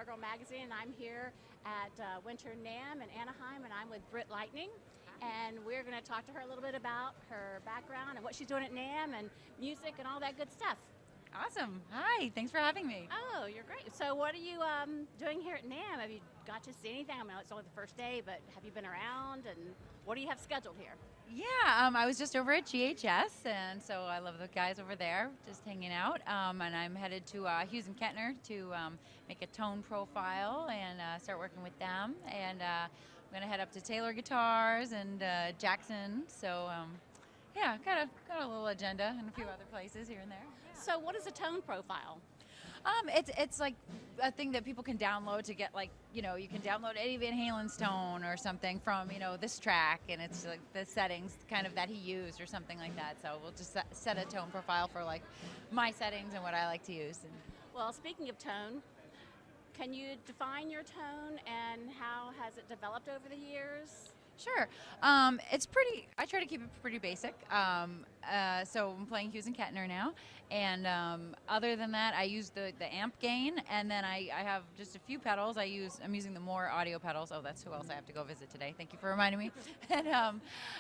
Guitar Girl Magazine, and I'm here at Winter NAMM in Anaheim, and I'm with Britt Lightning. And we're going to talk to her a little bit about her background and what she's doing at NAMM and music and all that good stuff. Awesome. Hi, thanks for having me. Oh, you're great. So what are you doing here at NAMM? Have you got to see anything? I mean, it's only the first day, but have you been around, and what do you have scheduled here? Yeah, I was just over at GHS, and so I love the guys over there, just hanging out. And I'm headed to Hughes and Kettner to make a tone profile and start working with them. And I'm going to head up to Taylor Guitars and Jackson. So yeah, got a little agenda and a few other places here and there. Yeah. So what is a tone profile? It's like a thing that people can download to get, like, you can download Eddie Van Halen's tone or something from, this track, and it's like the settings kind of that he used or something like that. So we'll just set a tone profile for like my settings and what I like to use. And well, speaking of tone, can you define your tone and how has it developed over the years? Sure. It's pretty, I try to keep it pretty basic. So I'm playing Hughes and Kettner now. And other than that, I use the amp gain. And then I have just a few pedals. I'm using the more audio pedals. Oh, that's who else I have to go visit today. Thank you for reminding me.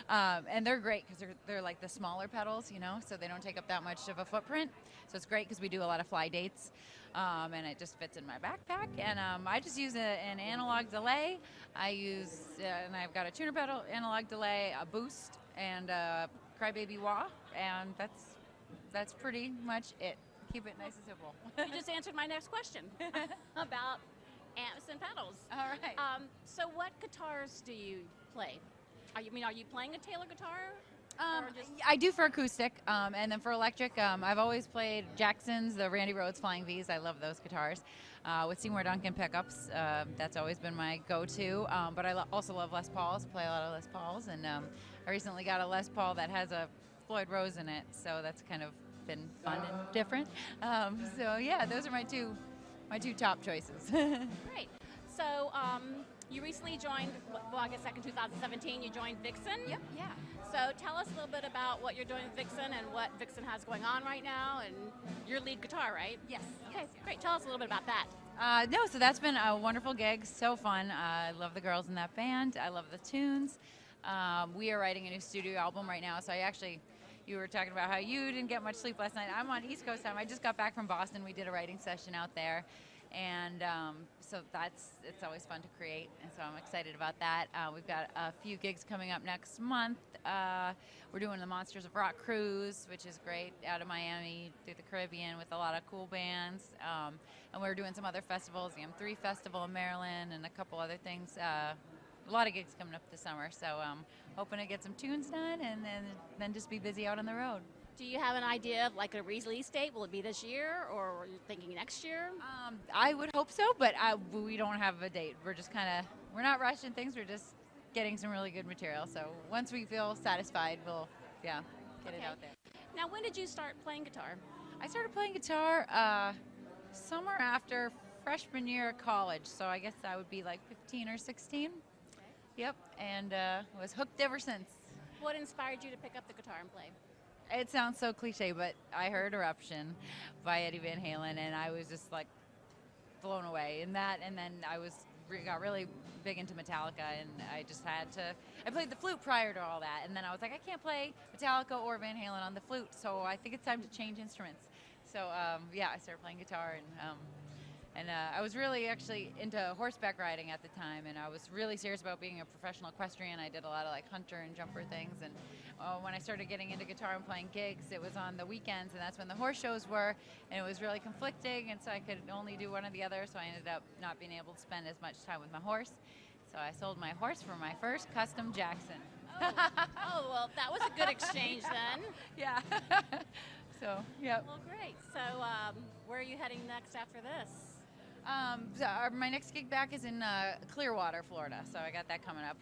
And they're great because they're like the smaller pedals, so they don't take up that much of a footprint. So it's great because we do a lot of fly dates. And it just fits in my backpack. And I just use an analog delay. And I've got a tuner pedal, analog delay, a boost, and a crybaby wah, and that's pretty much it. Keep it nice and simple. You just answered my next question about amps and pedals. All right. So what guitars do you play? Are you playing a Taylor guitar? I do for acoustic, and then for electric, I've always played Jackson's, the Randy Rhoads Flying V's. I love those guitars. With Seymour Duncan pickups, that's always been my go-to. But I also love Les Pauls, play a lot of Les Pauls, and I recently got a Les Paul that has a Floyd Rose in it, so that's kind of been fun and different. So yeah, those are my two top choices. Great. So you recently joined, well, I guess back in 2017, you joined Vixen. Yep. Yeah. So tell us a little bit about what you're doing with Vixen and what Vixen has going on right now, and your lead guitar, right? Yes. Okay, yes. great. Tell us a little bit about that. So that's been a wonderful gig, so fun. I love the girls in that band. I love the tunes. We are writing a new studio album right now, so you were talking about how you didn't get much sleep last night. I'm on East Coast time. I just got back from Boston. We did a writing session out there. And so it's always fun to create, and so I'm excited about that. We've got a few gigs coming up next month. We're doing the Monsters of Rock cruise, which is great, out of Miami through the Caribbean with a lot of cool bands. And we're doing some other festivals, the M3 Festival in Maryland, and a couple other things. A lot of gigs coming up this summer, so hoping to get some tunes done and then just be busy out on the road. Do you have an idea of like a release date? Will it be this year, or are you thinking next year? I would hope so, but we don't have a date. We're just we're not rushing things. We're just getting some really good material. So once we feel satisfied, we'll get it out there. Now, when did you start playing guitar? I started playing guitar summer after freshman year of college. So I guess I would be like 15 or 16. Okay. Yep, and was hooked ever since. What inspired you to pick up the guitar and play? It sounds so cliche, but I heard Eruption by Eddie Van Halen, and I was just like blown away in that. And then I got really big into Metallica, and I played the flute prior to all that. And then I was like, I can't play Metallica or Van Halen on the flute, so I think it's time to change instruments. So I started playing guitar, and I was really actually into horseback riding at the time, and I was really serious about being a professional equestrian. I did a lot of like hunter and jumper things, and when I started getting into guitar and playing gigs, it was on the weekends, and that's when the horse shows were, and it was really conflicting, and so I could only do one or the other, so I ended up not being able to spend as much time with my horse. So I sold my horse for my first custom Jackson. Oh, well, that was a good exchange then. Yeah. So, yep. Well, great. So where are you heading next after this? My next gig back is in Clearwater, Florida, so I got that coming up.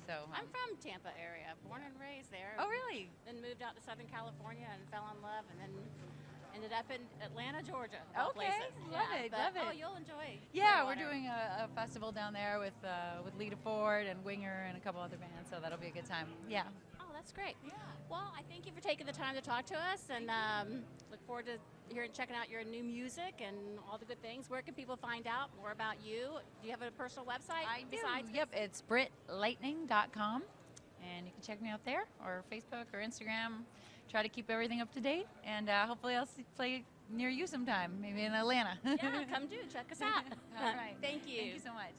So I'm from Tampa area, born and raised there. Oh, really? Then moved out to Southern California and fell in love, and then ended up in Atlanta, Georgia. Of all places. Love it. Oh, you'll enjoy. Yeah, we're doing a festival down there with Lita Ford and Winger and a couple other bands, so that'll be a good time. Yeah. Oh, that's great. Yeah. Well, I thank you for taking the time to talk to us, and look forward to here and checking out your new music and all the good things. Where can people find out more about you? Do you have a personal website? I do. Besides Yep, it's BrittLightning.com, and you can check me out there, or Facebook or Instagram. Try to keep everything up to date, and hopefully I'll play near you sometime, maybe in Atlanta. Yeah, come do. Check us out. All right. Thank you. Thank you so much.